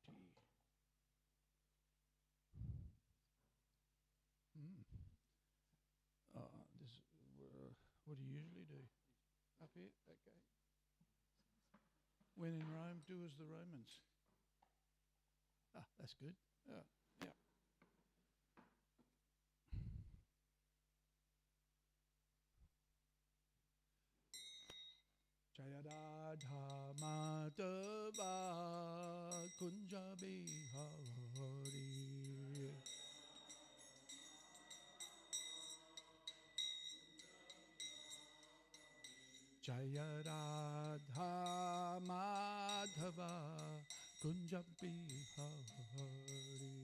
tea. This, what do you usually do? Up here? Okay. When in Rome, do as the Romans. Ah, that's good. Yeah. Jaya Radha Madhava Kunja Bihari. Jaya Radha Madhava Kunja Bihari.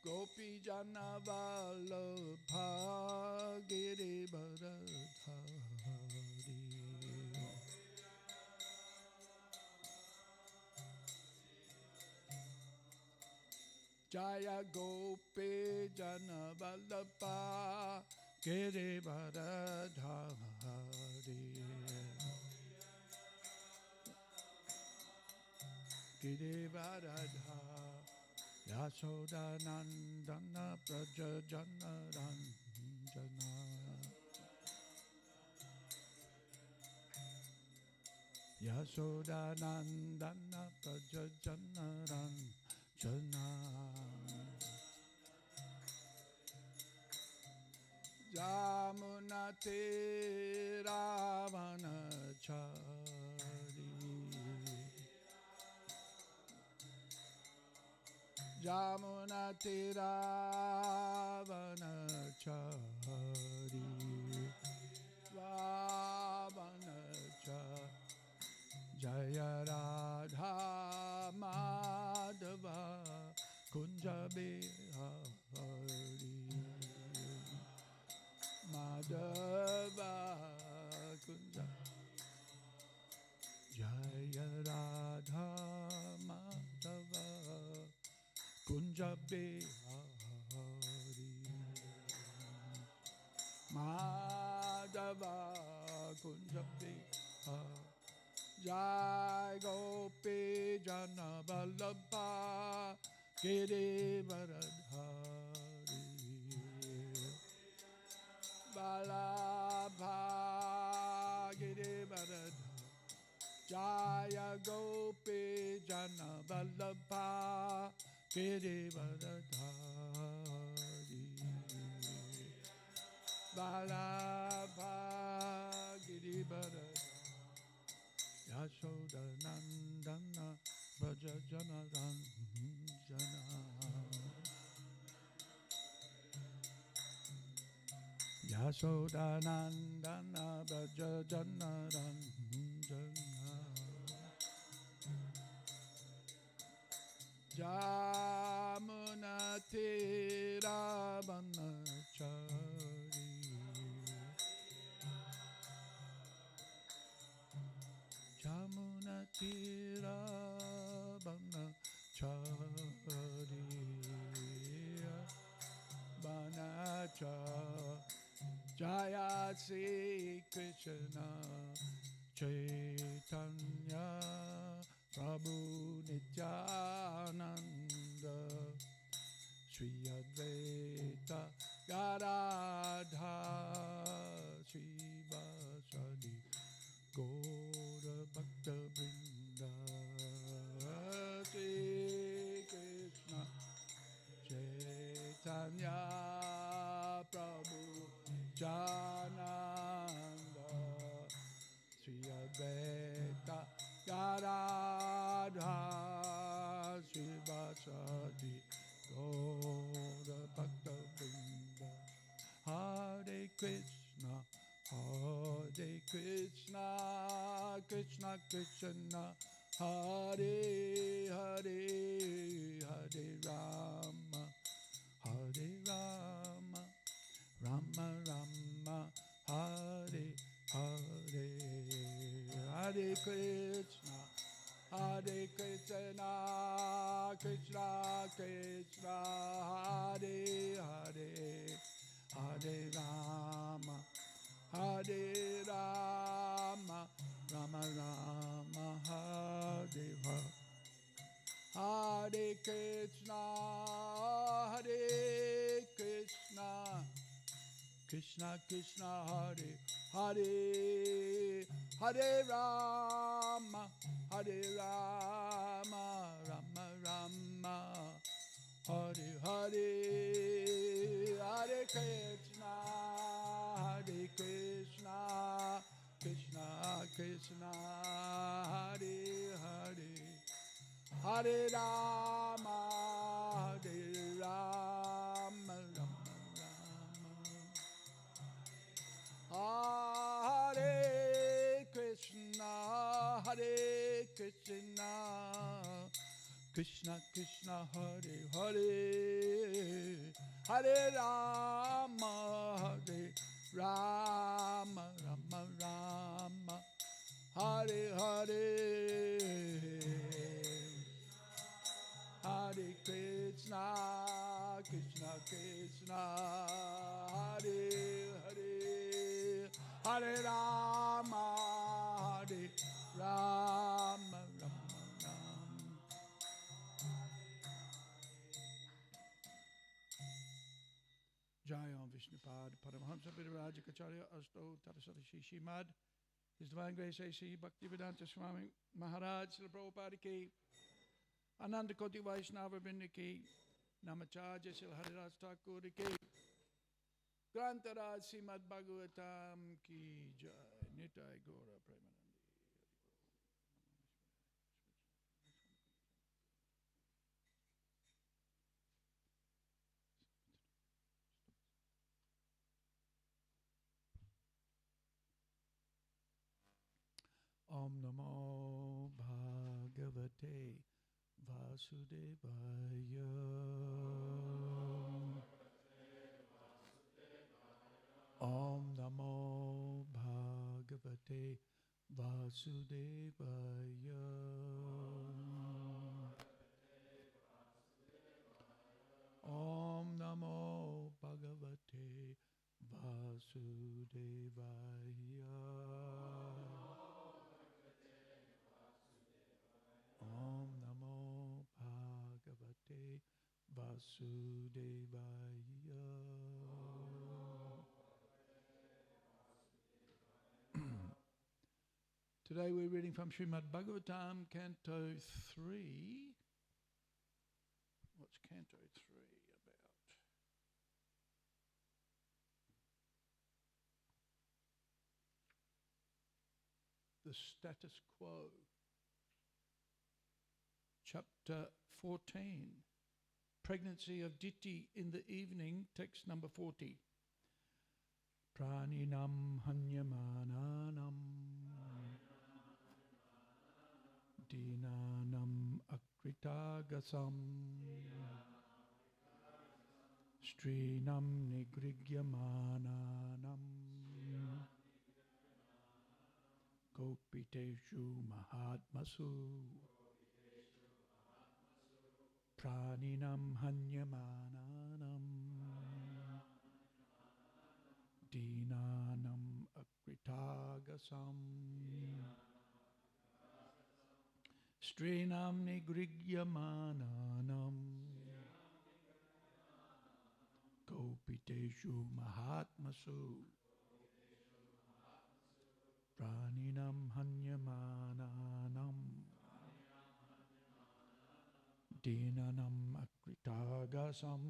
Gopi Jana Vallabha Girivardhari. Jaya Gopi Jana Vallabha Girivardhari. Girivardhari. Yasoda Nandana Praja Jana Ranjana. Yasoda Nandana Praja Jana Ranjana. Jamuna Ravana Chari. Jamuna Tiravanachaari. Ravanacha. Jaya Radha Madhava Kunja Bihari. Madhava Kunja. Jaya Radha Madhava Kunja Bihari. Madhava Kunja Bihari. Jai Gopi Jana Vallabha Girivardhari. Vallabha Girivardhari. Jaya Gopi Jana Vallabha Girivardhari. Vallabha Girivardhari. Yasoda Nandana Braja Jana Ranjana. Yasoda Nandana Braja Jana Ranjana. Jamuna Tiravanachaari. Jamuna Tiravanachaari. Banacha. Jaya Sri Krishna Chaitanya Prabhu Nityananda Sri Advaita Gadadha Srivasadi Gaura Bhakta Vrinda. Sri Krishna Chaitanya Prabhu Jananda Sri Advaita Gadadha Srivasadi Gaura Bhakta Vrinda. Hare Krishna Krishna Krishna Hare Hare Hare Rama Rama Rama Hare Hare. Hare Krishna Krishna Krishna Hare Hare Hare Rama Hare Krishna Krishna Hare Hare, Hare Rama, Hare Rama, Rama Rama, Hare Hare, Hare Krishna, Hare Krishna, Krishna Krishna, Hare Hare, Hare Rama, Hare Rama, Rama Rama, Hare Krishna, Hare Krishna, Krishna Krishna, Hare Hare, Hare Rama, Hare Rama, Rama Rama, Hare Hare, Hare Krishna, Krishna Krishna, Hare Hare, Hare Rama, Hare Rama, Rama Rama. Jai Om Vishnupad Paramahamsa Viraj Kacharya Asto Tarasati Shrimad His Divine Grace A.C. Bhaktivedanta Swami Maharaj Srila Prabhupada Ki Ananda Koti Vaishnava Vrinda Ki Namacharya Srila Hariraj Thakur Ki Grantaraj Srimad Bhagavatam Ki Jai Nitai Gora Premanandi. Om Namo Bhagavate Vasudevaya. Om Namo Bhagavate Vasudevaya. Om Namo Bhagavate Vasudevaya. Om Namo Bhagavate Vasudevaya. Today we're reading from Srimad Bhagavatam, Canto 3. What's Canto 3 about? The status quo. Chapter 14. Pregnancy of Diti in the evening, text number 40. Praninam hanyamananam dinanam akritagasam strinam nigrigyamananam gopiteshu mahatmasu praninam hanyamananam dinanam akritagasam strinam nigrigyamananam gopiteshu mahatmasu praninam hanyamananam dinanam akritagasam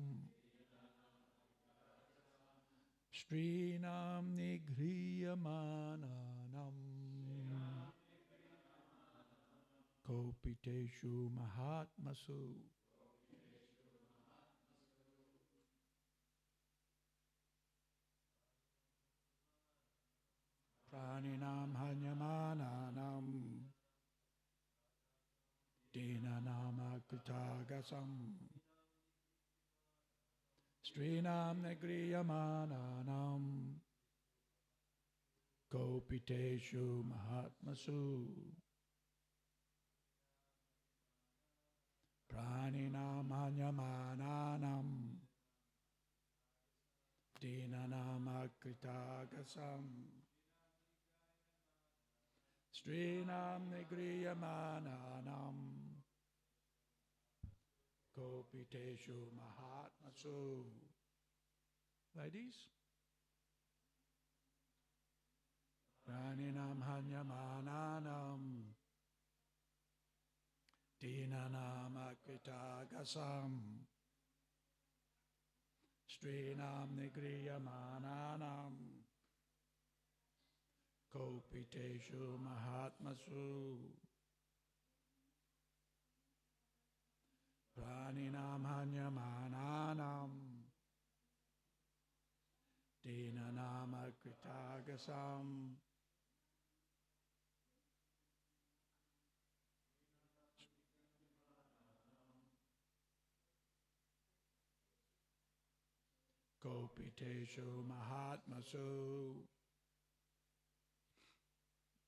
strinam nigrihyamananam kopiteshu mahatmasu. Praninam hanyamananam dinanam akritagasam strinam nigrihyamananam kopiteshu mahatmasu. Praninam hanyamananam dinanam akritagasam strinam nigrihyamananam kopiteshu mahatmasu. Ladies, Praninam Hanyamananam Dinanam Akritagasam Strinam Nigriyamananam Kopiteshu Mahatmasu Praninam Hanyamananam Dinanam Akritagasam Kopiteshu Mahatmasu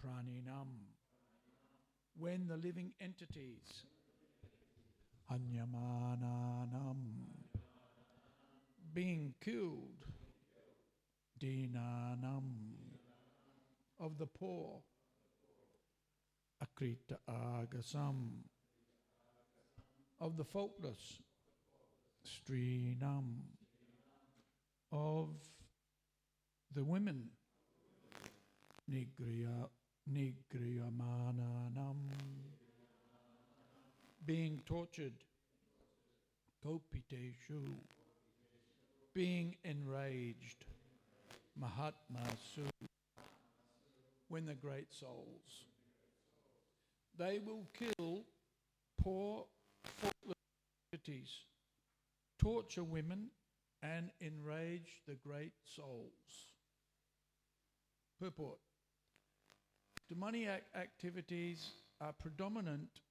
Praninam. When the living entities Hanyamananam being killed Dinanam of the poor Akrita Agasam of the faultless Strinam of the women Nigriyamananam being tortured Kopiteshu being enraged Mahatmasu when the great souls they will kill poor faultless entities, torture women and enrage the great souls. Purport. Demoniac activities are predominant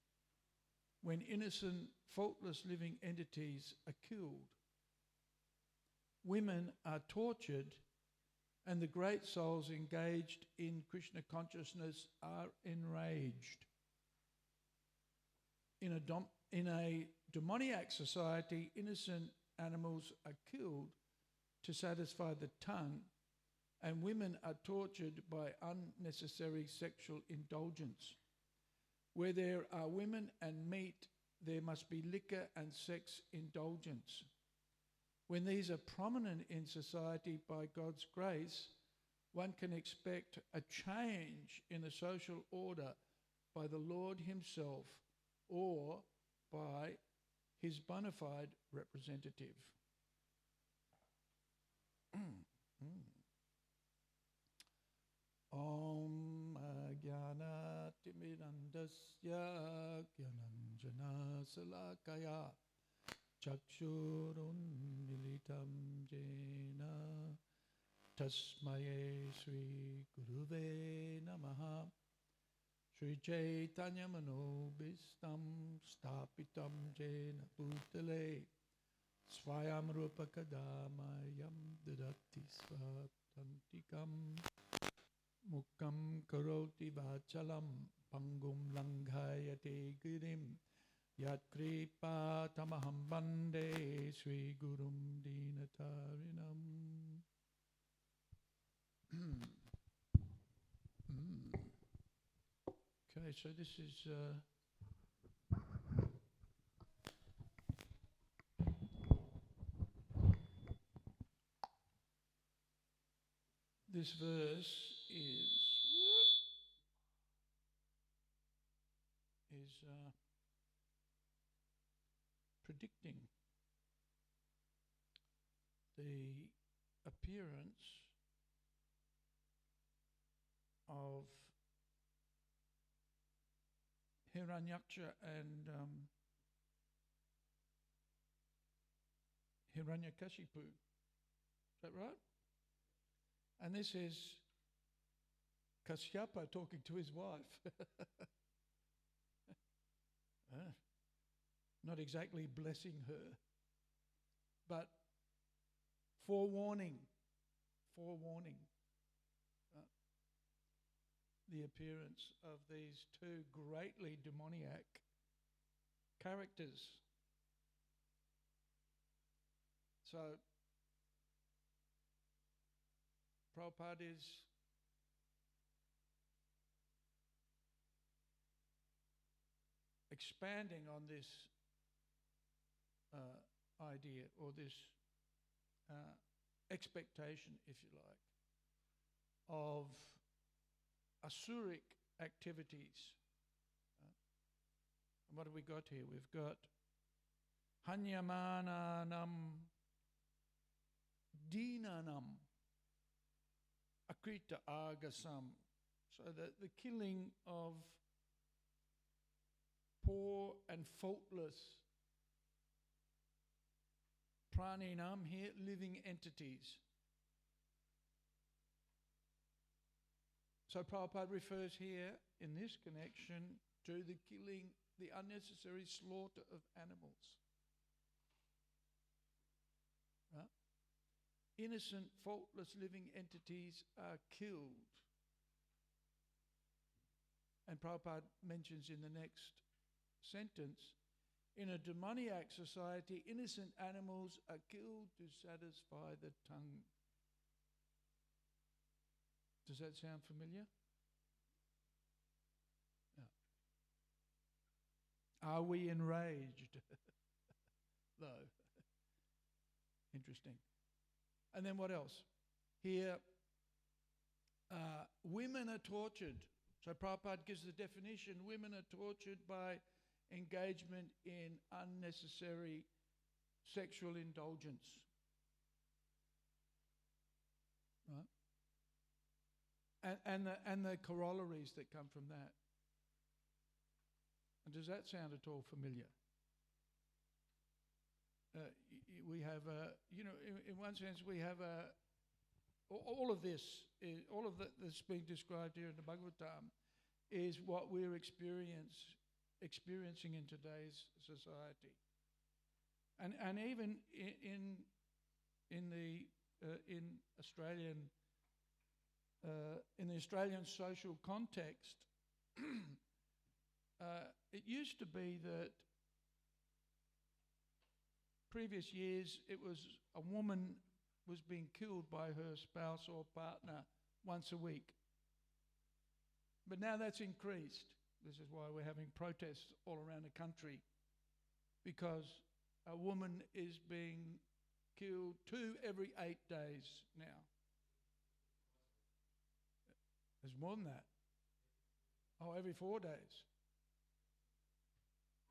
when innocent, faultless living entities are killed. Women are tortured and the great souls engaged in Krishna consciousness are enraged. In a demoniac society, innocent animals are killed to satisfy the tongue, and women are tortured by unnecessary sexual indulgence. Where there are women and meat, there must be liquor and sex indulgence. When these are prominent in society by God's grace, one can expect a change in the social order by the Lord himself or by his bona fide representative. Om Jnana Timirandasya Jnananjana Salakaya Chakshurun Militam Jena Tasmaye Sri Guruve Namaha Sri Chaitanya Manobhistam Stapitam Jena Bhutale Swayam Rupa Kadamayam Dadati Svatantikam Mukam Karoti Vachalam Pangum Langhayate Girim Yat Kripa Tamaham Bande Sri Gurum Dinatarinam. Okay, so this is this verse is predicting the appearance of Hiranyaksha and Hiranyakashipu. Is that right? And this is Kashyapa talking to his wife. Not exactly blessing her, but forewarning the appearance of these two greatly demoniac characters. So Prabhupada is expanding on this idea or this expectation, if you like, of asuric activities. And what have we got here? We've got Hanyamananam Dinanam Akrita Agasam. So the killing of poor and faultless praninam here, living entities. So Prabhupada refers here in this connection to the killing, the unnecessary slaughter of animals. Right? Innocent, faultless living entities are killed. And Prabhupada mentions in the next sentence, in a demoniac society, innocent animals are killed to satisfy the tongue. Does that sound familiar? Yeah. Are we enraged? Though. Interesting. And then what else? Here, women are tortured. So Prabhupada gives the definition, women are tortured by engagement in unnecessary sexual indulgence. Right? And the corollaries that come from that. And does that sound at all familiar? We have in one sense we have all of this, that's being described here in the Bhagavatam is what we're experiencing in today's society. And even in the Australian social context, it used to be that previous years it was a woman was being killed by her spouse or partner once a week. But now that's increased. This is why we're having protests all around the country, because a woman is being killed 2 every 8 days now. There's more than that. Oh, every 4 days.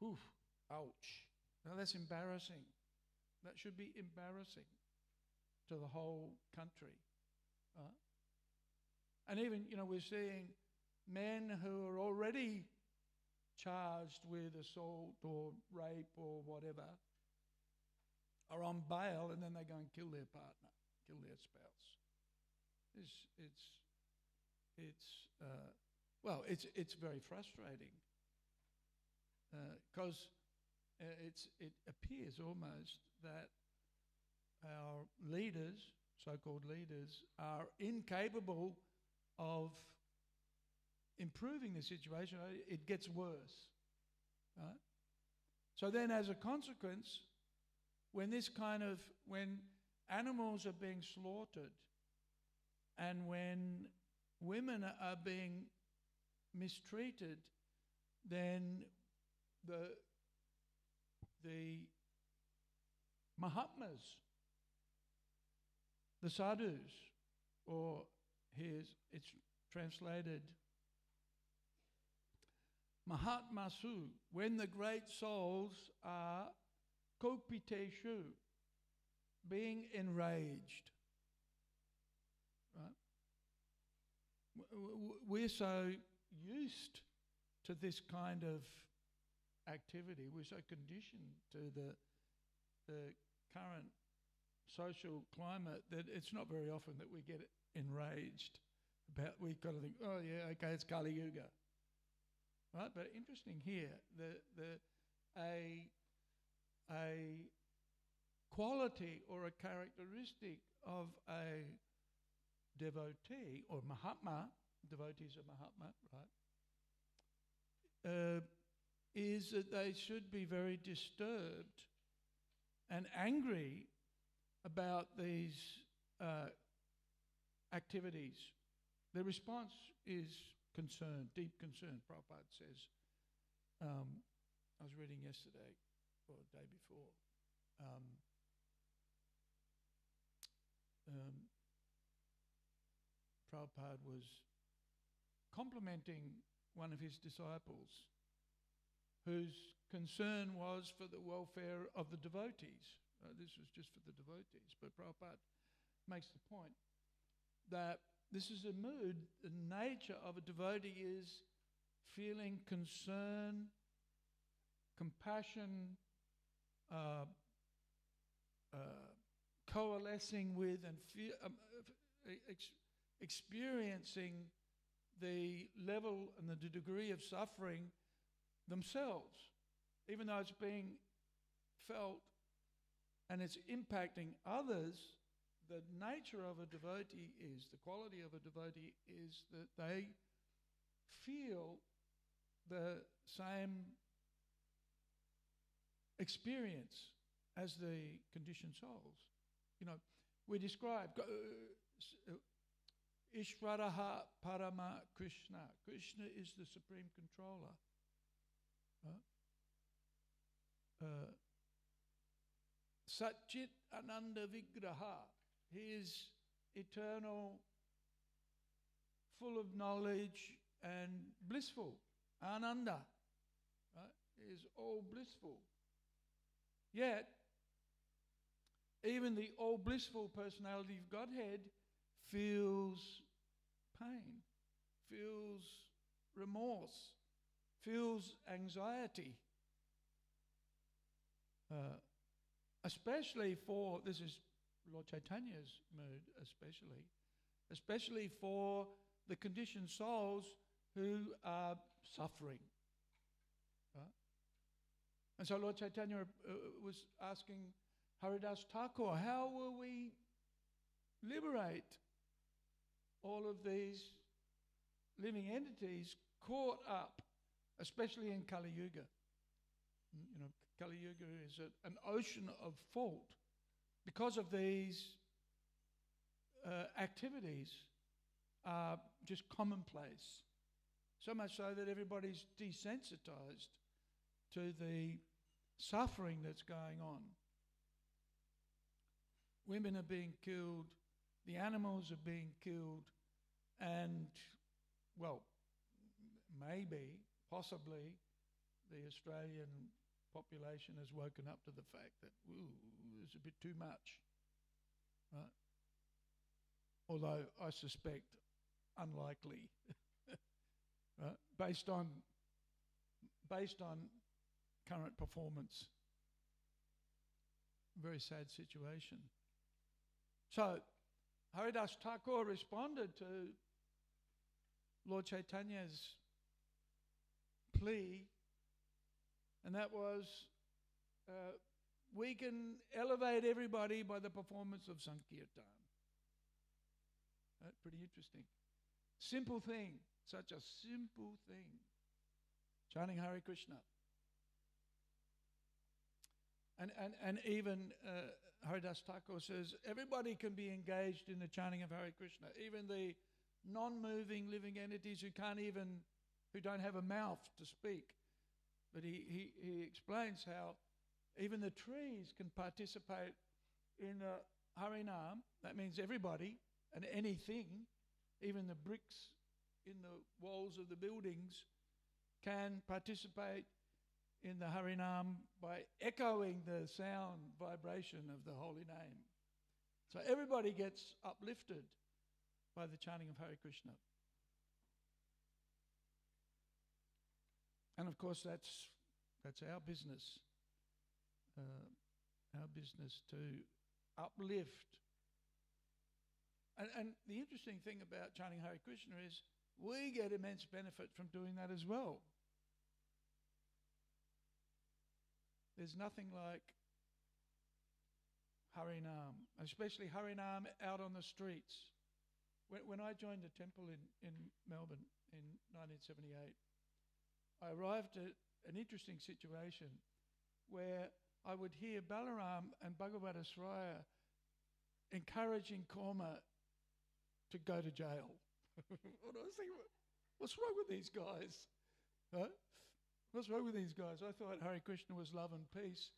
Oof, ouch. Now that's embarrassing. That should be embarrassing to the whole country. And even, we're seeing men who are already charged with assault or rape or whatever are on bail, and then they go and kill their partner, kill their spouse. It's very frustrating because it appears almost that our leaders, so-called leaders, are incapable of improving the situation. It gets worse. Right? So then as a consequence, when animals are being slaughtered and when women are being mistreated, then the Mahatmas, the sadhus, or it's translated Mahatmasu, when the great souls are kopiteshu, being enraged. Right? We're so used to this kind of activity, we're so conditioned to the current social climate that it's not very often that we get enraged about, we've got to think, oh yeah, okay, it's Kali Yuga. Right? But interesting here, a quality or a characteristic of a devotee or Mahatma, devotees of Mahatma, right, is that they should be very disturbed and angry about these activities. The response is concern, deep concern, Prabhupada says. I was reading yesterday, or the day before, Prabhupada was complimenting one of his disciples whose concern was for the welfare of the devotees. This was just for the devotees, but Prabhupada makes the point that this is a mood, the nature of a devotee is feeling concern, compassion, coalescing with and experiencing the level and the degree of suffering themselves, even though it's being felt and it's impacting others. The nature of a devotee is, the quality of a devotee is that they feel the same experience as the conditioned souls. You know, we describe Ishvaraha Parama Krishna. Krishna is the supreme controller. Satchit Ananda Vigraha. He is eternal, full of knowledge and blissful. Ananda. Right? He is all blissful. Yet, even the all blissful personality of Godhead feels pain, feels remorse, feels anxiety. Especially for, this is Lord Chaitanya's mood, especially for the conditioned souls who are suffering. Right? And so Lord Chaitanya was asking Haridas Thakur, how will we liberate all of these living entities caught up, especially in Kali Yuga? You know, Kali Yuga is an ocean of fault because of these activities are just commonplace. So much so that everybody's desensitized to the suffering that's going on. Women are being killed, the animals are being killed, and, well, maybe, possibly, the Australian population has woken up to the fact that, it's a bit too much. Right? Although I suspect unlikely, right? Based on current performance. Very sad situation. So, Haridas Thakur responded to Lord Chaitanya's plea, and that was, we can elevate everybody by the performance of Sankirtan. Pretty interesting. Simple thing, such a simple thing. Chanting Hare Krishna. And even Haridas Thakur says, everybody can be engaged in the chanting of Hare Krishna, even the non-moving living entities who don't have a mouth to speak. But he explains how even the trees can participate in Harinam. That means everybody and anything, even the bricks in the walls of the buildings, can participate in the Harinam by echoing the sound vibration of the holy name. So everybody gets uplifted by the chanting of Hare Krishna. And of course that's our business. Our business to uplift. And the interesting thing about chanting Hare Krishna is we get immense benefit from doing that as well. There's nothing like Harinam, especially Harinam out on the streets. When I joined the temple in Melbourne in 1978, I arrived at an interesting situation where I would hear Balaram and Bhagavata Sraya encouraging Korma to go to jail. And I was thinking, what's wrong with these guys? Huh? What's wrong with these guys? I thought Hare Krishna was love and peace.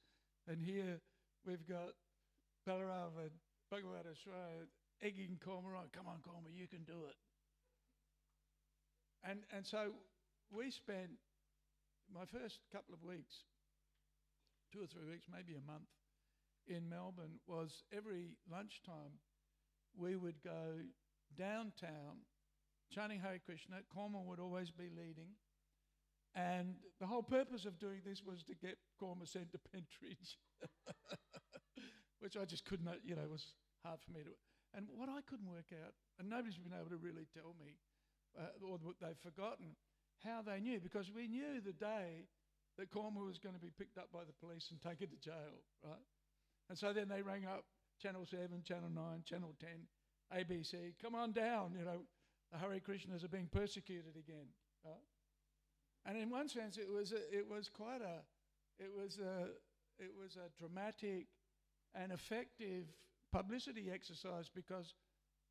And here we've got Balaram and Bhagavata Sraya egging Korma on. Come on, Korma, you can do it. And so we spent my first couple of weeks, 2 or 3 weeks, maybe a month, in Melbourne, was every lunchtime we would go downtown chanting Hare Krishna. Korma would always be leading. And the whole purpose of doing this was to get Korma sent to Pentridge, which I just couldn't, it was hard for me to. And what I couldn't work out, and nobody's been able to really tell me, or they've forgotten, how they knew, because we knew the day that Korma was going to be picked up by the police and taken to jail, right? And so then they rang up Channel 7, Channel 9, Channel 10, ABC, come on down, the Hare Krishnas are being persecuted again, right? And in one sense, it was a dramatic and effective publicity exercise, because,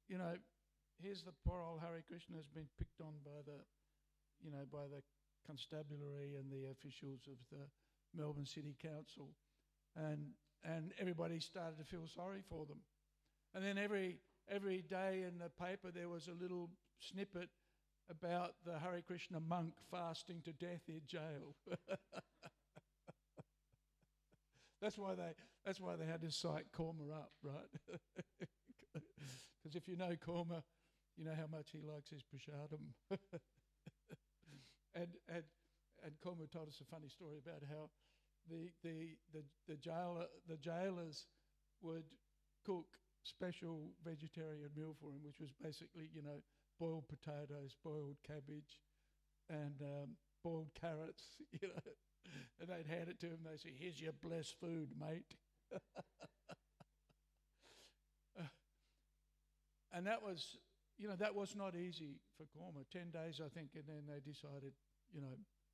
here's the poor old Hare Krishna has been picked on by the constabulary and the officials of the Melbourne City Council, and everybody started to feel sorry for them. And then every day in the paper there was a little snippet about the Hare Krishna monk fasting to death in jail. That's why they had to cite Korma up, right? Because if you know Korma, you know how much he likes his prasadam. and Korma told us a funny story about how the jailers would cook special vegetarian meal for him, which was basically, boiled potatoes, boiled cabbage, and boiled carrots, and they'd hand it to him. They'd say, "Here's your blessed food, mate." And that was not easy for Korma. 10 days, I think, and then they decided,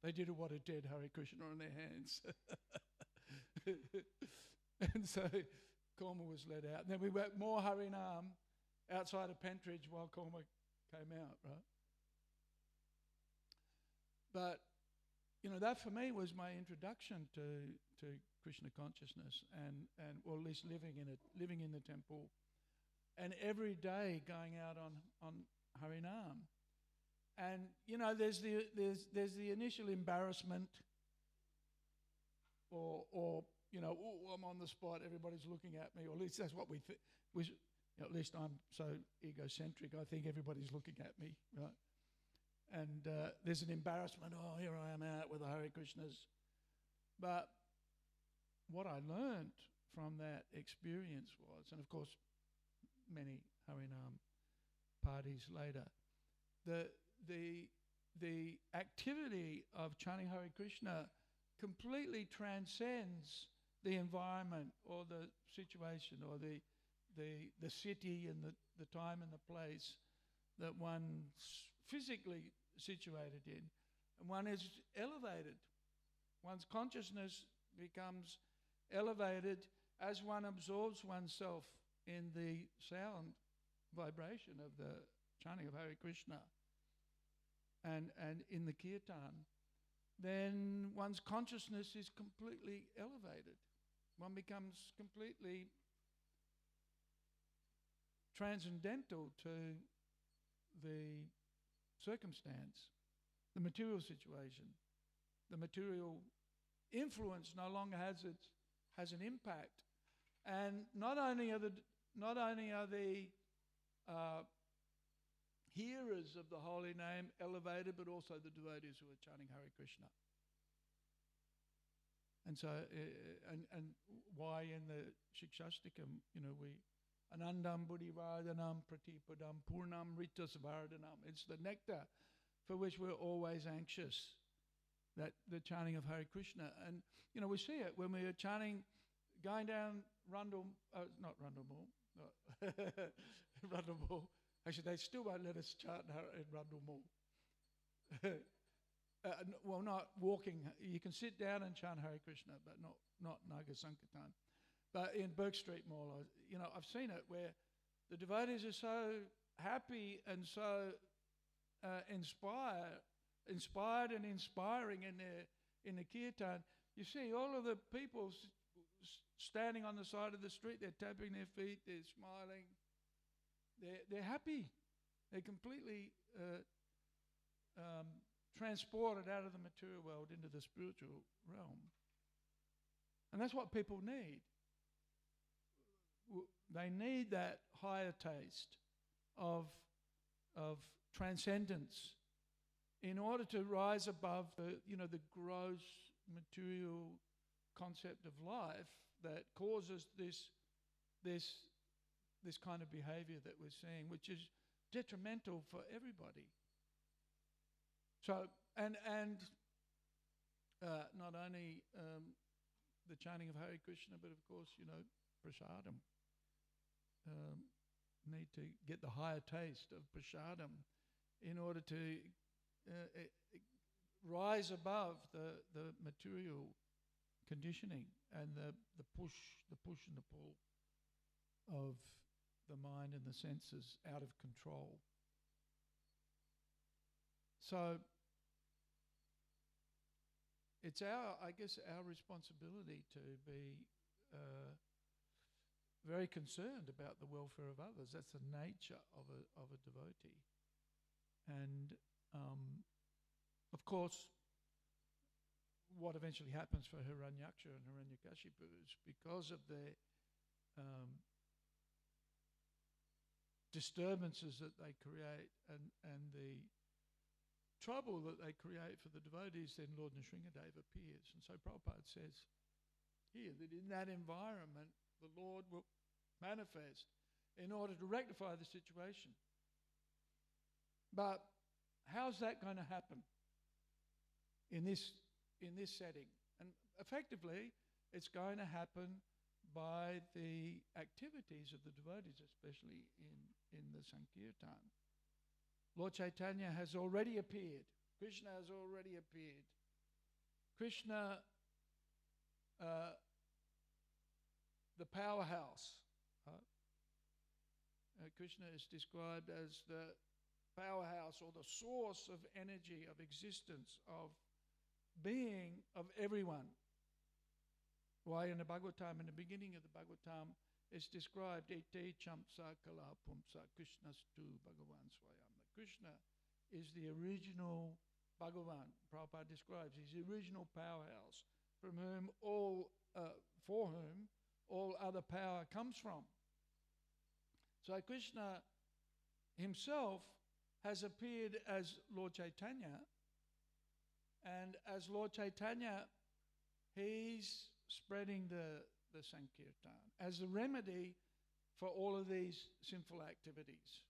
they did what a dead Hare Krishna on their hands. And so Korma was let out. And then we worked more Harinam outside of Pentridge while Korma came out, right? But, that for me was my introduction to Krishna consciousness and or at least living in the temple, and every day going out on Harinam. And there's the initial embarrassment, or I'm on the spot, everybody's looking at me, or at least that's what we think. At least I'm so egocentric, I think everybody's looking at me, right? And there's an embarrassment. Oh, here I am out with the Hare Krishnas. But what I learned from that experience was, and of course many Harinam parties later, the activity of chanting Hare Krishna completely transcends the environment or the situation or the city and the time and the place that one's physically situated in. And one is elevated. One's consciousness becomes elevated as one absorbs oneself in the sound vibration of the chanting of Hare Krishna and in the kirtan. Then one's consciousness is completely elevated. One becomes completely transcendental to the circumstance, the material situation. The material influence no longer has an impact. And not only are the hearers of the holy name elevated, but also the devotees who are chanting Hare Krishna. And so, and why in the Shikshashtakam, we Anandam Buddhivardhanam Pratipadam Purnam Ritas Vardhanam. It's the nectar for which we're always anxious, that the chanting of Hare Krishna. And, we see it when we are chanting, going down Rundle Mall. Actually, they still won't let us chant in Rundle Mall. Well, not walking. You can sit down and chant Hare Krishna, but not Naga Sankirtan. But in Burke Street Mall, I've seen it where the devotees are so happy and so inspired and inspiring in the kirtan. You see all of the people standing on the side of the street. They're tapping their feet. They're smiling. They're happy. They're completely transported out of the material world into the spiritual realm. And that's what people need. They need that higher taste of transcendence in order to rise above the gross material concept of life that causes this kind of behavior that we're seeing, which is detrimental for everybody. So, and not only the chanting of Hare Krishna, but of course, prasadam. Need to get the higher taste of prasadam in order to rise above the material conditioning and the push and the pull of the mind and the senses out of control. So it's our responsibility to be very concerned about the welfare of others. That's the nature of a devotee. And of course, what eventually happens for Hiranyaksha and Hiranyakashipu is because of their disturbances that they create and the trouble that they create for the devotees, then Lord Nrsingadeva appears. And so Prabhupada says here that in that environment, the Lord will manifest in order to rectify the situation. But how's that going to happen in this setting? And effectively, it's going to happen by the activities of the devotees, especially in the Sankirtan. Lord Chaitanya has already appeared. Krishna has already appeared. Krishna, the powerhouse. Krishna is described as the powerhouse or the source of energy, of existence, of being of everyone. Why in the Bhagavatam, in the beginning of the Bhagavatam, it's described, Ete chamsa kala pumsa Krishnastu Bhagavan Swayam. Krishna is the original Bhagavan. Prabhupada describes he's the original powerhouse for whom all other power comes from. So Krishna himself has appeared as Lord Chaitanya, and as Lord Chaitanya, he's spreading the Sankirtan as a remedy for all of these sinful activities.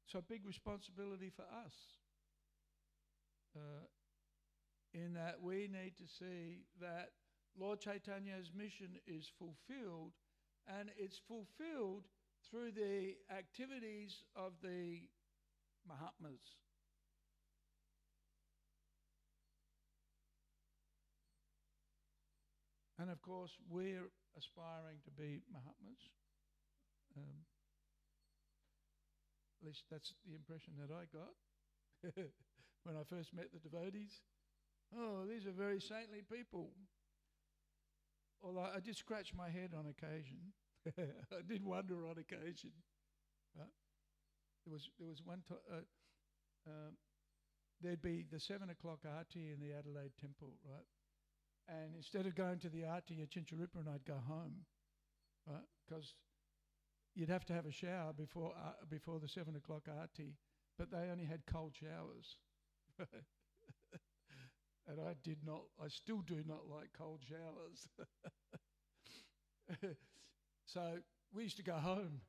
So big responsibility for us in that we need to see that Lord Chaitanya's mission is fulfilled, and it's fulfilled through the activities of the Mahatmas. And of course, we're aspiring to be Mahatmas. At least that's the impression that I got when I first met the devotees. Oh, these are very saintly people. Although I did scratch my head on occasion. I did wonder on occasion. There was one time, there'd be the 7 o'clock arti in the Adelaide Temple, right? And instead of going to the arti at Chinchuripura, I'd go home, right? Because you'd have to have a shower before the 7 o'clock arti, but they only had cold showers. And I still do not like cold showers. So we used to go home,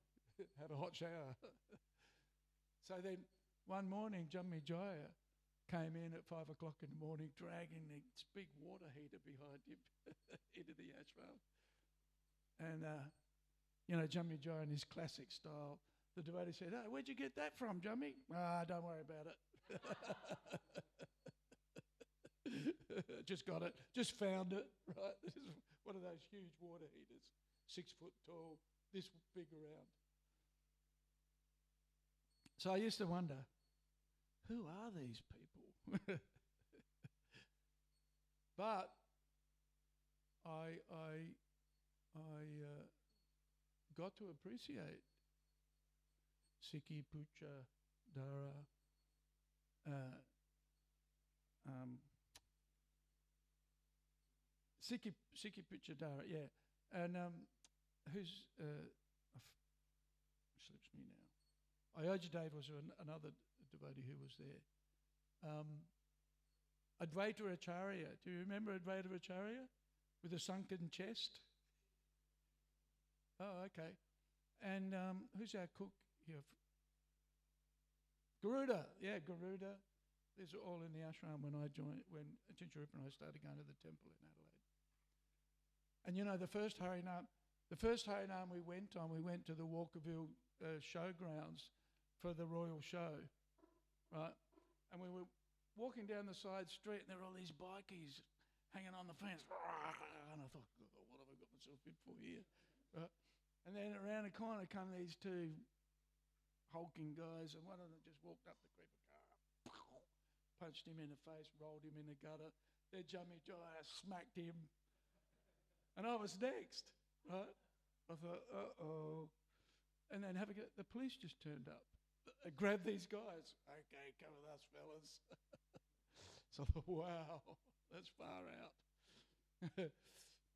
have a hot shower. So then one morning, Jammi Jaya came in at 5 o'clock in the morning, dragging this big water heater behind him into the ashram. And, Jammi Jaya in his classic style, the devotee said, "Oh, where'd you get that from, Jammi?" Don't worry about it. Just got it, just found it, right? This is one of those huge water heaters, 6 foot tall, this big around. So I used to wonder, who are these people? But I got to appreciate Sikhi Pucha Dara, Siki Pichadara, yeah. And who's, slips me now. Ioja Dave was another devotee who was there. Advaita Acharya, do you remember Advaita Acharya? With a sunken chest? Oh, okay. And who's our cook here? Garuda, yeah, Garuda. These are all in the ashram when Achincha Rupa and I started going to the temple in Adelaide. And you know, the first Harinam we went to the Walkerville showgrounds for the royal show, right? And we were walking down the side street and there were all these bikies hanging on the fence. And I thought, what have I got myself in for here? Right? And then around the corner come these two hulking guys, and one of them just walked up the creeper car, punched him in the face, rolled him in the gutter. Their Jummy Jaya smacked him. And I was next, right? I thought, uh-oh. And then the police just turned up. Grabbed these guys. Okay, come with us, fellas. So I thought, wow, that's far out.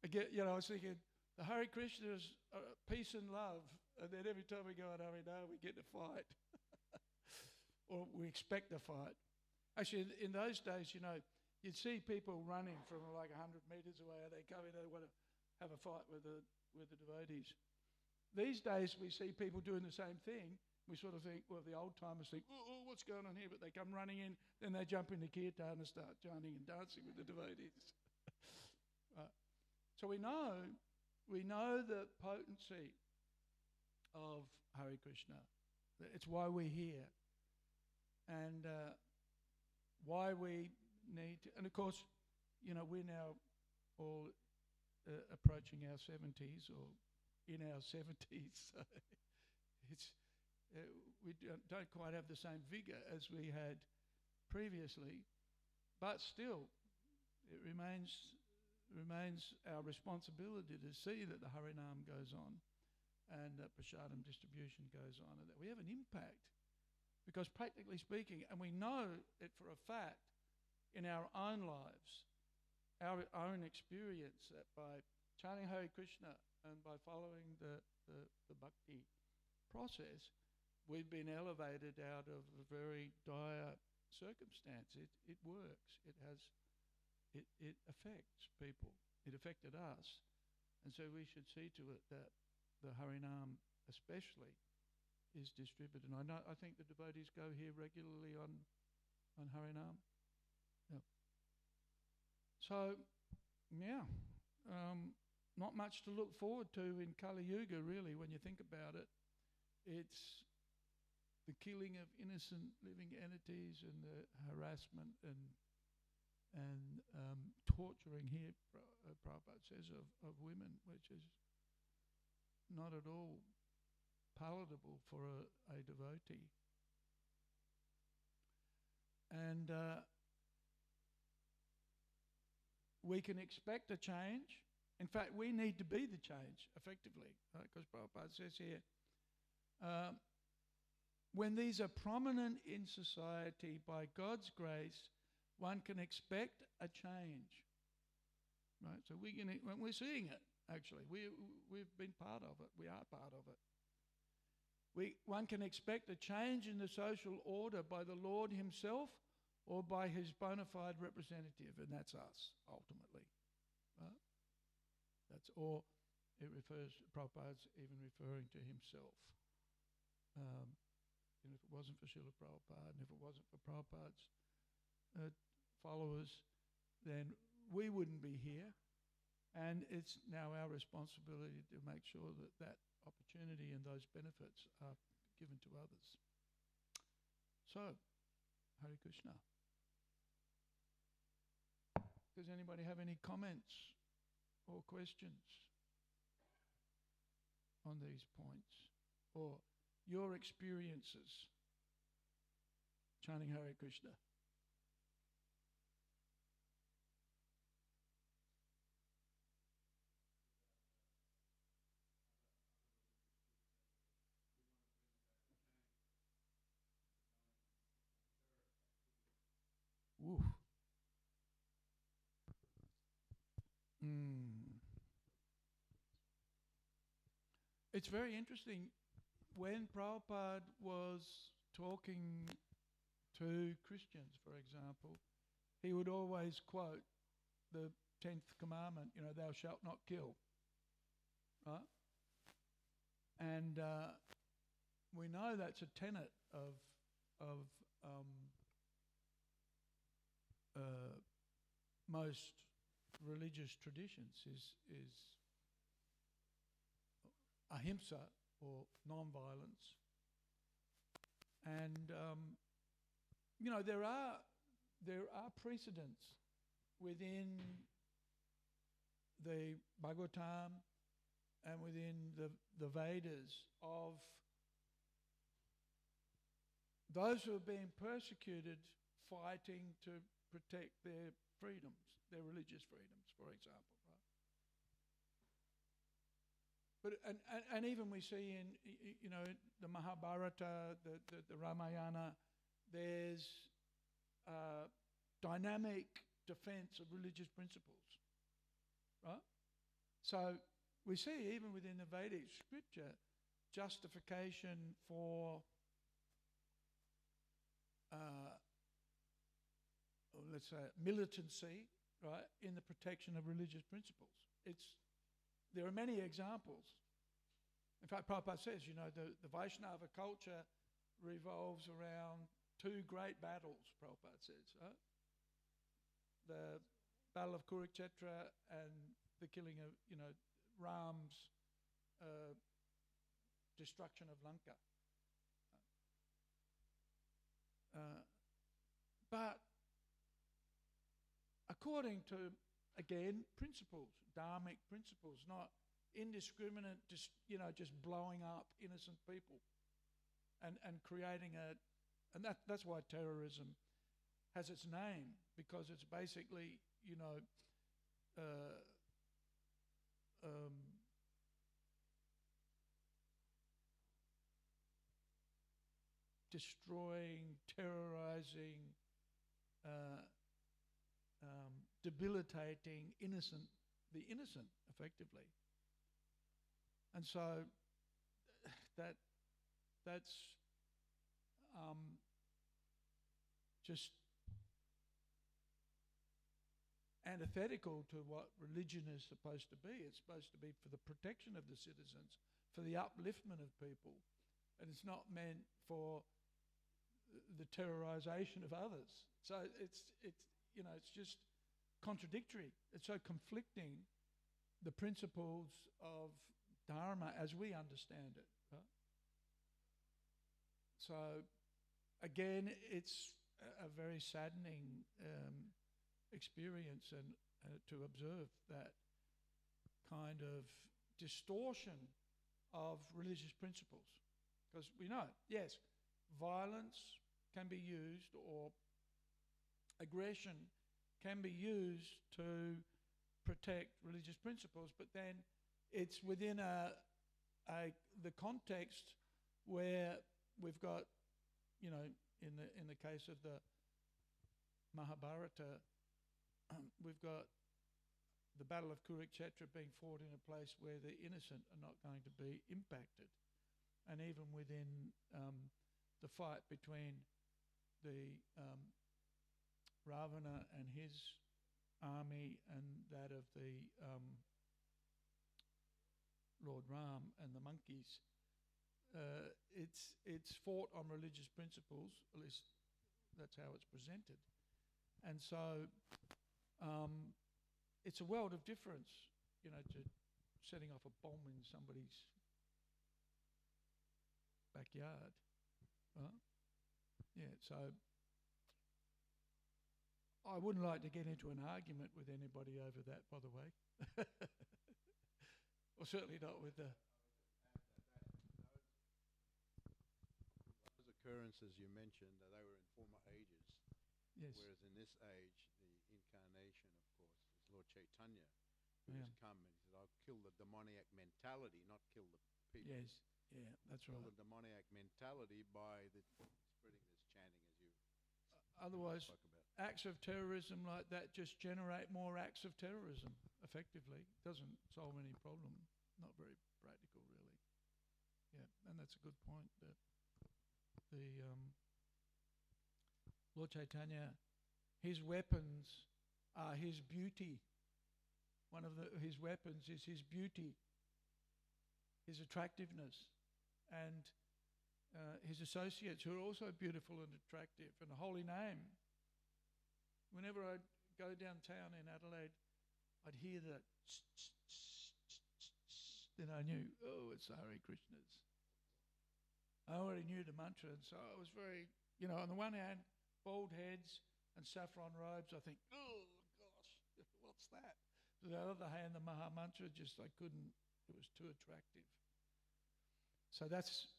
Again, I was thinking, the Hare Krishna's peace and love, and then every time we go on Harinam, we get to fight. Or we expect to fight. Actually, in those days, you'd see people running from like 100 metres away, and they come in, they want to have a fight with the devotees. These days, we see people doing the same thing. We sort of think, well, the old timers think, oh, what's going on here? But they come running in, then they jump into kirtan and start chanting and dancing with the devotees. So we know the potency of Hare Krishna. It's why we're here. And why we need to, and of course, we're now all approaching our 70s or in our 70s. So we don't quite have the same vigour as we had previously, but still, it remains our responsibility to see that the Harinam goes on and that Prasadam distribution goes on and that we have an impact. Because practically speaking, and we know it for a fact in our own lives, our own experience, that by chanting Hare Krishna and by following the bhakti process, we've been elevated out of a very dire circumstance. It works. It affects people. It affected us. And so we should see to it that the Harinam especially is distributed. And I think the devotees go here regularly on Harinam. Yeah. So, yeah, not much to look forward to in Kali Yuga, really, when you think about it. It's the killing of innocent living entities and the harassment and torturing here, Prabhupada says, of women, which is not at all palatable for a devotee. And we can expect a change. In fact, we need to be the change, effectively, because Prabhupada says here, when these are prominent in society, by God's grace, one can expect a change. Right? So we're seeing it, actually. We've been part of it. We are part of it. One can expect a change in the social order by the Lord himself or by his bona fide representative, and that's us, ultimately. Right? Or it refers, Prabhupada's even referring to himself. And if it wasn't for Srila Prabhupada, and if it wasn't for Prabhupada's followers, then we wouldn't be here. And it's now our responsibility to make sure that that opportunity and those benefits are given to others. So, Hare Krishna. Does anybody have any comments or questions on these points, or your experiences chanting Hare Krishna? Woo. It's very interesting. When Prabhupada was talking to Christians, for example, he would always quote the 10th commandment, thou shalt not kill. Right? And we know that's a tenet of most religious traditions is ahimsa, or non-violence. And there are precedents within the Bhagavatam and within the Vedas of those who are being persecuted fighting to protect their freedoms, their religious freedoms, for example. But and even we see in the Mahabharata, the Ramayana, there's dynamic defense of religious principles, right? So we see even within the Vedic scripture justification for let's say militancy, right, in the protection of religious principles. There are many examples. In fact, Prabhupada says, the Vaishnava culture revolves around two great battles, Prabhupada says, right? The Battle of Kurukshetra and the killing of, Ram's destruction of Lanka. But according to, again, principles, dharmic principles, not indiscriminate, just blowing up innocent people and creating and that's why terrorism has its name, because it's basically, destroying, terrorizing, debilitating the innocent, effectively. And so that's just antithetical to what religion is supposed to be. It's supposed to be for the protection of the citizens, for the upliftment of people, and it's not meant for the terrorization of others. So it's just contradictory. It's so conflicting, the principles of Dharma as we understand it. Right? So again, it's a very saddening experience and to observe that kind of distortion of religious principles. Because we know, yes, violence can be used, or aggression can be used to protect religious principles, but then it's within the context where we've got, in the case of the Mahabharata, we've got the Battle of Kurukshetra being fought in a place where the innocent are not going to be impacted. And even within the fight between the Ravana and his army and that of the Lord Ram and the monkeys, it's fought on religious principles, at least that's how it's presented. And so it's a world of difference, to setting off a bomb in somebody's backyard. Right? Yeah, so I wouldn't like to get into an argument with anybody over that, by the way. Or certainly not with the... Those occurrences you mentioned, they were in former ages. Yes. Whereas in this age, the incarnation, of course, is Lord Chaitanya, who has come and he said, I'll kill the demoniac mentality, not kill the people. Yes, yeah, that's right. Kill the demoniac mentality by spreading this chanting, as you Otherwise, spoke about. acts of terrorism like that just generate more acts of terrorism, effectively. Doesn't solve any problem. Not very practical, really. Yeah, and that's a good point, that the Lord Chaitanya, his weapons are his beauty. One of his weapons is his beauty, his attractiveness, and his associates who are also beautiful and attractive, and a holy name. Whenever I'd go downtown in Adelaide, I'd hear that, then I knew, oh, it's the Hare Krishnas. I already knew the mantra, and so I was very, on the one hand, bald heads and saffron robes, I think, oh gosh, what's that? On the other hand, the Maha Mantra, I couldn't, it was too attractive. So that's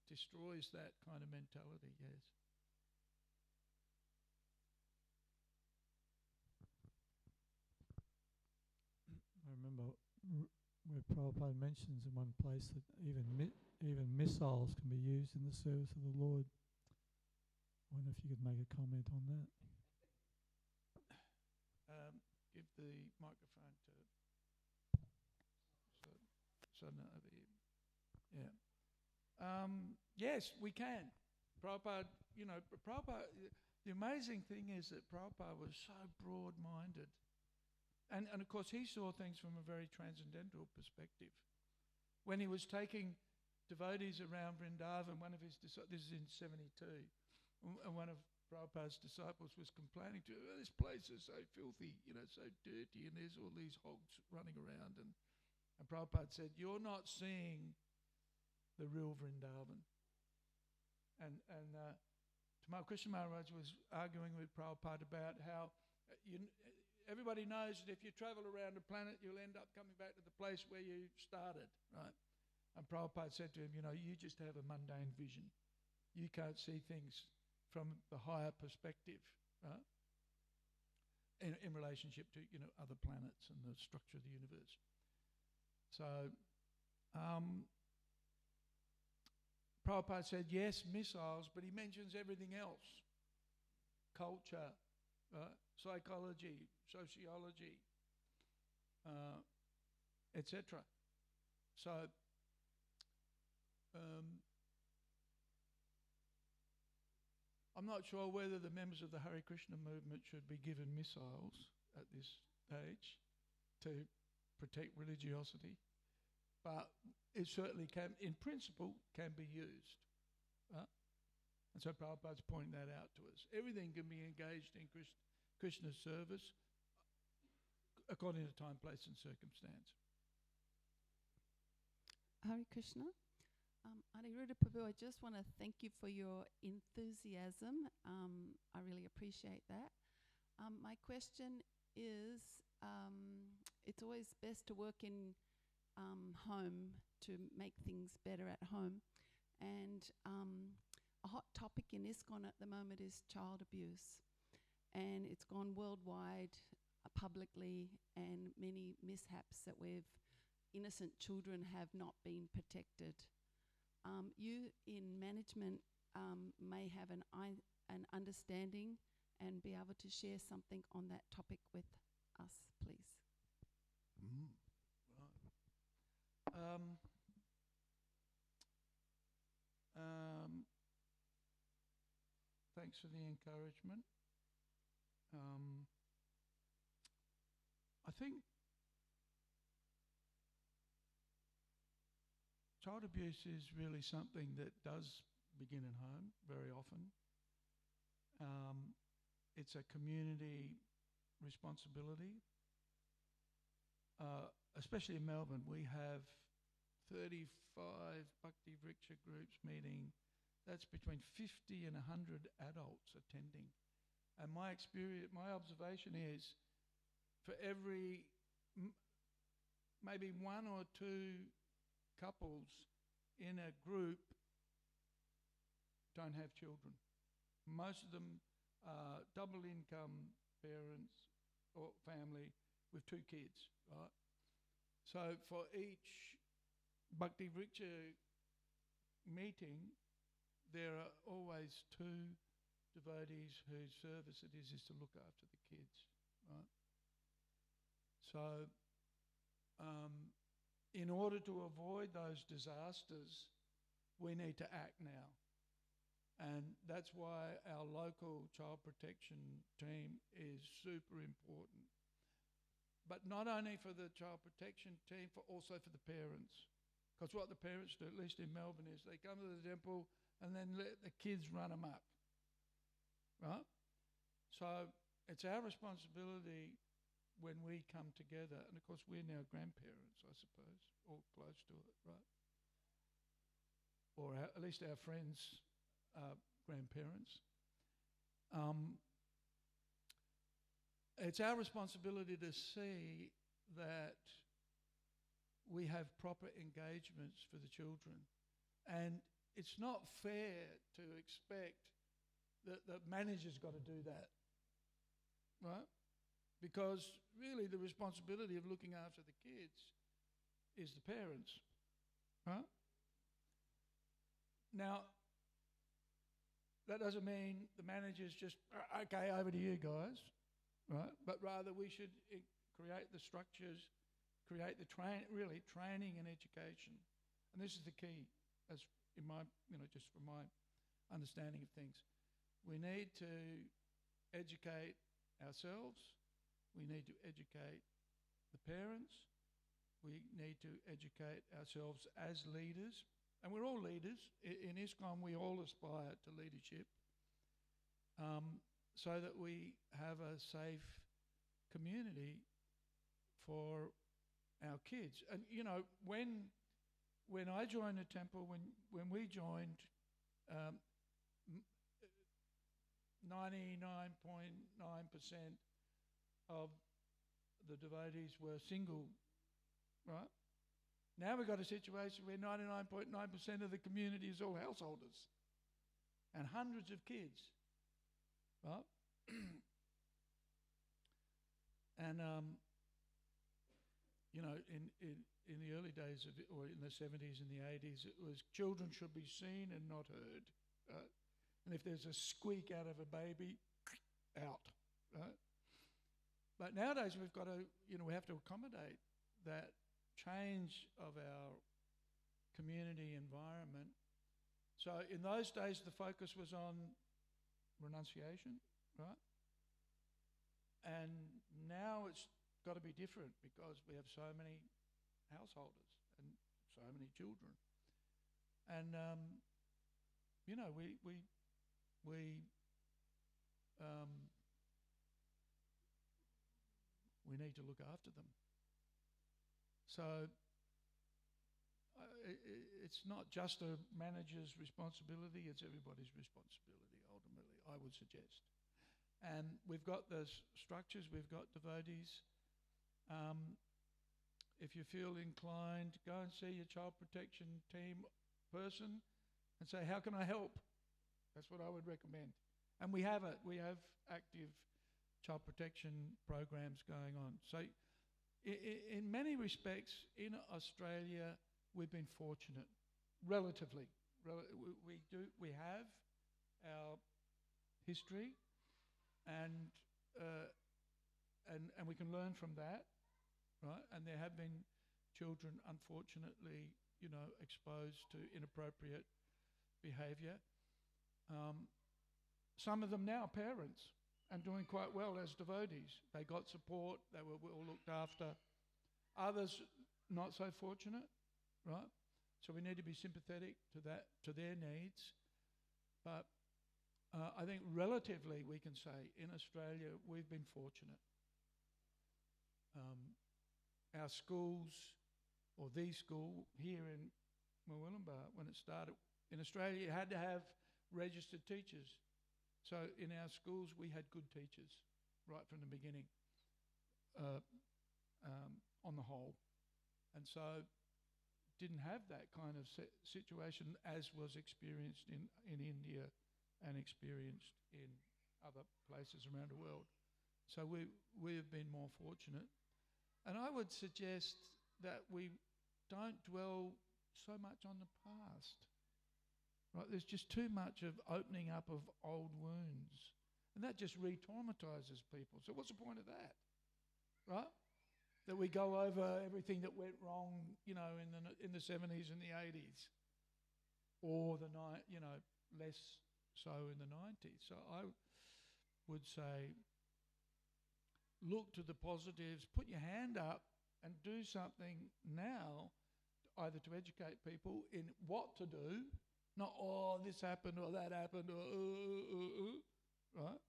destroys that kind of mentality, yes. I remember where Prabhupada mentions in one place that even missiles can be used in the service of the Lord. I wonder if you could make a comment on that. Give the microphone to Sadhana over here. Yeah. Yes, we can. Prabhupada, Prabhupada, the amazing thing is that Prabhupada was so broad-minded. And of course, he saw things from a very transcendental perspective. When he was taking devotees around Vrindavan, one of his this is in 72, and one of Prabhupada's disciples was complaining to him, this place is so filthy, so dirty, and there's all these hogs running around. And Prabhupada said, you're not seeing the real Vrindavan. And Tamal Krishna Maharaj was arguing with Prabhupada about how everybody knows that if you travel around the planet, you'll end up coming back to the place where you started, right? And Prabhupada said to him, you just have a mundane vision. You can't see things from the higher perspective, right? In relationship to, other planets and the structure of the universe. So, Prabhupada said, yes, missiles, but he mentions everything else. Culture, psychology, sociology, etc. So, I'm not sure whether the members of the Hare Krishna movement should be given missiles at this stage to protect religiosity, but it certainly can, in principle, can be used. And so Prabhupada's pointing that out to us. Everything can be engaged in Krishna's service according to time, place and circumstance. Hare Krishna. Anirudha Prabhu, I just want to thank you for your enthusiasm. I really appreciate that. My question is, it's always best to work in home to make things better at home. And a hot topic in ISKCON at the moment is child abuse. And it's gone worldwide, publicly, and many mishaps that innocent children have not been protected. You in management may have an understanding and be able to share something on that topic with us, please. Right. Thanks for the encouragement. I think child abuse is really something that does begin at home very often. It's a community responsibility. Especially in Melbourne, we have 35 Bhakti Vriksha groups meeting. That's between 50 and 100 adults attending. And my observation is, for every maybe one or two couples in a group don't have children. Most of them are double income parents or family with 2 kids, right? So for each Bhakti Vriksha meeting, there are always 2 devotees whose service it is to look after the kids, right? So, in order to avoid those disasters, we need to act now. And that's why our local child protection team is super important. But not only for the child protection team, but also for the parents. Because what the parents do, at least in Melbourne, is they come to the temple and then let the kids run amok, right? So it's our responsibility when we come together, and of course we're now grandparents, I suppose, or close to it, right? Or at least our friends' grandparents. It's our responsibility to see that we have proper engagements for the children. And it's not fair to expect that the manager's got to do that, right? Because really the responsibility of looking after the kids is the parents, right? Now, that doesn't mean the manager's just, okay, over to you guys, right? But rather we should create the structures, create the training and education. And this is the key, as in my, just from my understanding of things. We need to educate ourselves. We need to educate the parents. We need to educate ourselves as leaders. And we're all leaders. In ISKCON, we all aspire to leadership, so that we have a safe community for our kids. And, when I joined the temple, when we joined, 99.9% of the devotees were single, right? Now we've got a situation where 99.9% of the community is all householders and hundreds of kids, right? And, in the early days of it, or in the 70s and the 80s, it was children should be seen and not heard, right? And if there's a squeak out of a baby, out, right? But nowadays we've got to, we have to accommodate that change of our community environment. So in those days the focus was on renunciation, right? And now it's got to be different because we have so many householders and so many children. And we need to look after them. So it's not just a manager's responsibility, it's everybody's responsibility, ultimately, I would suggest. And we've got those structures, we've got devotees. If you feel inclined, go and see your child protection team person and say, how can I help? That's what I would recommend. And we have it. We have active child protection programs going on. So in many respects, in Australia, we've been fortunate, relatively. We have our history, and we can learn from that, right? And there have been children, unfortunately, exposed to inappropriate behaviour. Some of them now parents and doing quite well as devotees. They got support, they were well looked after. Others not so fortunate, right? So we need to be sympathetic to their needs. But I think relatively we can say in Australia we've been fortunate. Our schools, or the school here in Murwillumbah, when it started in Australia, you had to have registered teachers. So in our schools we had good teachers right from the beginning, on the whole. And so didn't have that kind of situation as was experienced in India and experienced in other places around the world. So we have been more fortunate. And I would suggest that we don't dwell so much on the past. Right? There's just too much of opening up of old wounds. And that just re-traumatizes people. So what's the point of that? Right? That we go over everything that went wrong, in the 70s and the 80s. Or less so in the 90s. So I would say, look to the positives, put your hand up and do something now, either to educate people in what to do, not, this happened or that happened, or, right?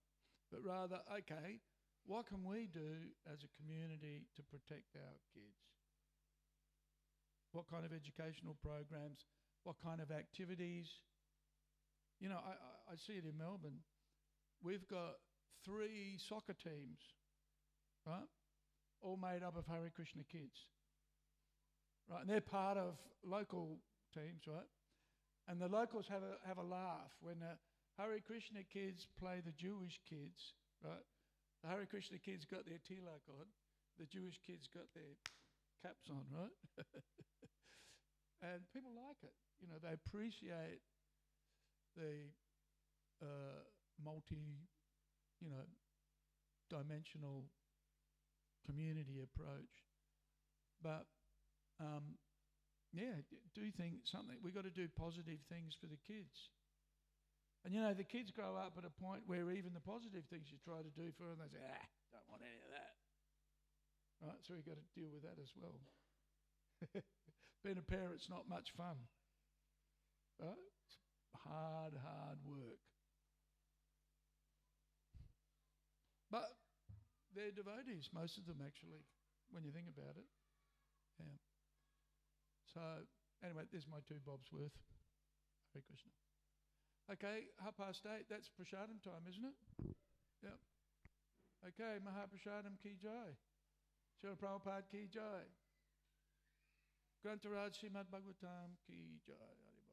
But rather, okay, what can we do as a community to protect our kids? What kind of educational programs? What kind of activities? I see it in Melbourne. We've got 3 soccer teams, right? All made up of Hare Krishna kids, right? And they're part of local teams, right? And the locals have a laugh when the Hare Krishna kids play the Jewish kids, right? The Hare Krishna kids got their tilak on, the Jewish kids got their caps on, right? And people like it. They appreciate the dimensional community approach. But do think something. We've got to do positive things for the kids. And the kids grow up at a point where even the positive things you try to do for them, they say, don't want any of that. Right? So we've got to deal with that as well. Being a parent's not much fun. Right? It's hard work. But they're devotees, most of them actually, when you think about it. Yeah. So, anyway, there's my 2 bobs worth. Hare Krishna. Okay, 8:30, that's Prasadam time, isn't it? Yep. Okay, Mahaprasadam ki jai. Srila Prabhupada ki jai. Grantaraj Srimad Bhagavatam ki jai.